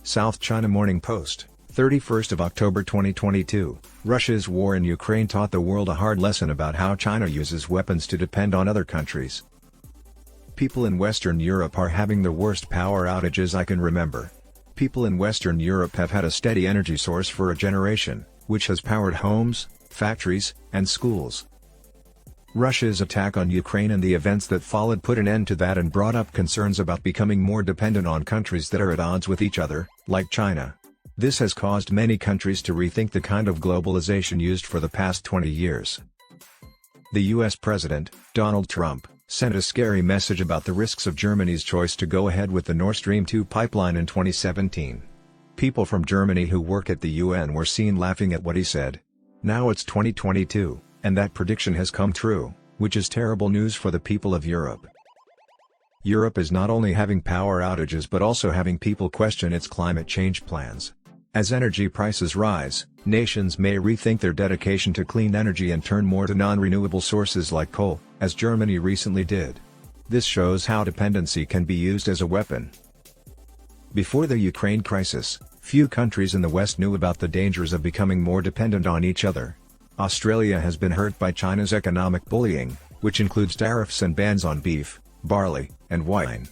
South China Morning Post, 31st of October 2022. Russia's war in Ukraine taught the world a hard lesson about how China uses weapons to depend on other countries. People in Western Europe are having the worst power outages I can remember. People in Western Europe have had a steady energy source for a generation, which has powered homes, factories, and schools. Russia's attack on Ukraine and the events that followed put an end to that and brought up concerns about becoming more dependent on countries that are at odds with each other, like China. This has caused many countries to rethink the kind of globalization used for the past 20 years. The US President, Donald Trump, sent a scary message about the risks of Germany's choice to go ahead with the Nord Stream 2 pipeline in 2017. People from Germany who work at the UN were seen laughing at what he said. Now it's 2022, and that prediction has come true, which is terrible news for the people of Europe. Europe is not only having power outages but also having people question its climate change plans. As energy prices rise, nations may rethink their dedication to clean energy and turn more to non-renewable sources like coal, as Germany recently did. This shows how dependency can be used as a weapon. Before the Ukraine crisis, few countries in the West knew about the dangers of becoming more dependent on each other. Australia has been hurt by China's economic bullying, which includes tariffs and bans on beef, barley, and wine.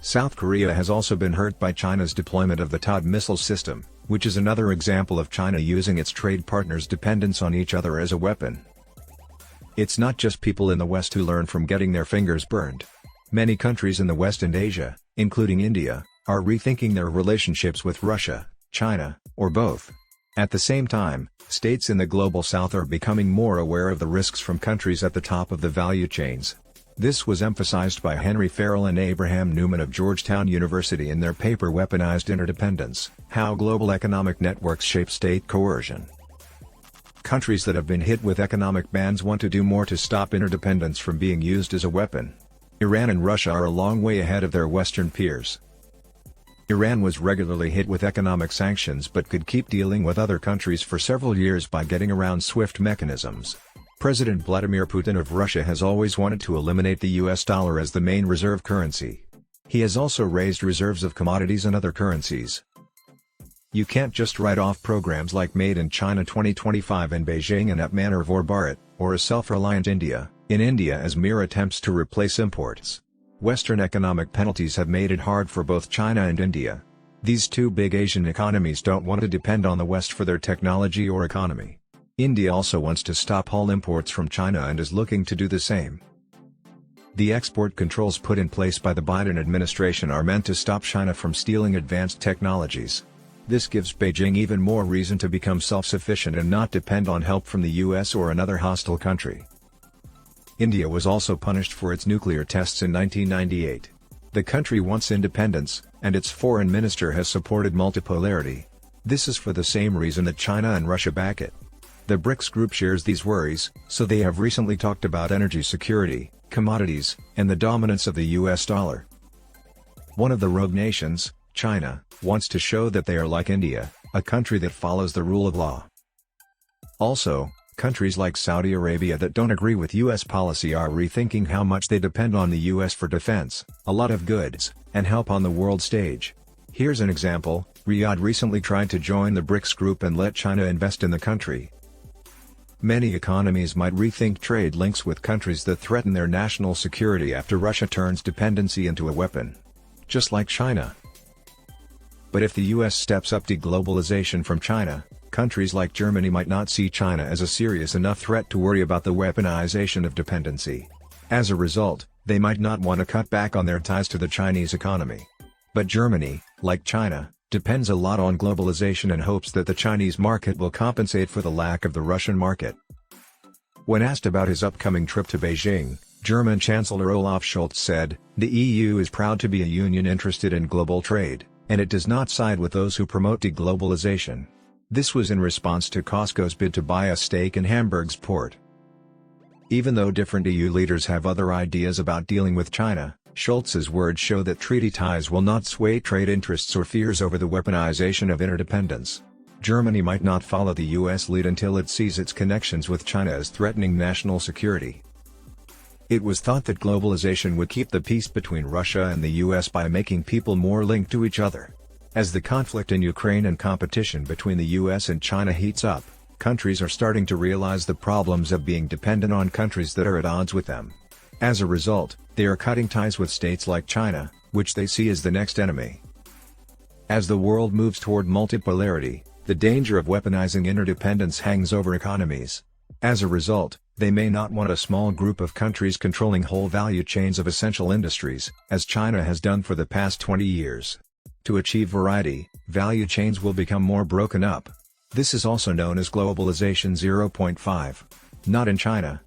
South Korea has also been hurt by China's deployment of the THAAD missile system, which is another example of China using its trade partners' dependence on each other as a weapon. It's not just people in the West who learn from getting their fingers burned. Many countries in the West and Asia, including India, are rethinking their relationships with Russia, China, or both. At the same time, states in the global South are becoming more aware of the risks from countries at the top of the value chains. This was emphasized by Henry Farrell and Abraham Newman of Georgetown University in their paper Weaponized Interdependence: How Global Economic Networks Shape State Coercion. Countries that have been hit with economic bans want to do more to stop interdependence from being used as a weapon. Iran and Russia are a long way ahead of their Western peers. Iran was regularly hit with economic sanctions but could keep dealing with other countries for several years by getting around SWIFT mechanisms. President Vladimir Putin of Russia has always wanted to eliminate the US dollar as the main reserve currency. He has also raised reserves of commodities and other currencies. You can't just write off programs like Made in China 2025 in Beijing and Atmanirbhar or Bharat, or a self-reliant India, in India as mere attempts to replace imports. Western economic penalties have made it hard for both China and India. These two big Asian economies don't want to depend on the West for their technology or economy. India also wants to stop all imports from China and is looking to do the same. The export controls put in place by the Biden administration are meant to stop China from stealing advanced technologies. This gives Beijing even more reason to become self-sufficient and not depend on help from the US or another hostile country. India was also punished for its nuclear tests in 1998. The country wants independence, and its foreign minister has supported multipolarity. This is for the same reason that China and Russia back it. The BRICS group shares these worries, so they have recently talked about energy security, commodities, and the dominance of the US dollar. One of the rogue nations, China, wants to show that they are like India, a country that follows the rule of law. Also, countries like Saudi Arabia that don't agree with US policy are rethinking how much they depend on the US for defense, a lot of goods, and help on the world stage. Here's an example: Riyadh recently tried to join the BRICS group and let China invest in the country. Many economies might rethink trade links with countries that threaten their national security after Russia turns dependency into a weapon. Just like China. But if the US steps up deglobalization from China, countries like Germany might not see China as a serious enough threat to worry about the weaponization of dependency. As a result, they might not want to cut back on their ties to the Chinese economy. But Germany, like China, depends a lot on globalization and hopes that the Chinese market will compensate for the lack of the Russian market. When asked about his upcoming trip to Beijing, German Chancellor Olaf Scholz said, "The EU is proud to be a union interested in global trade, and it does not side with those who promote deglobalization." This was in response to Costco's bid to buy a stake in Hamburg's port. Even though different EU leaders have other ideas about dealing with China, Scholz's words show that treaty ties will not sway trade interests or fears over the weaponization of interdependence. Germany might not follow the US lead until it sees its connections with China as threatening national security. It was thought that globalization would keep the peace between Russia and the US by making people more linked to each other. As the conflict in Ukraine and competition between the US and China heats up, countries are starting to realize the problems of being dependent on countries that are at odds with them. As a result, they are cutting ties with states like China, which they see as the next enemy. As the world moves toward multipolarity, the danger of weaponizing interdependence hangs over economies. As a result, they may not want a small group of countries controlling whole value chains of essential industries, as China has done for the past 20 years. To achieve variety, value chains will become more broken up. This is also known as globalization 0.5. Not in China,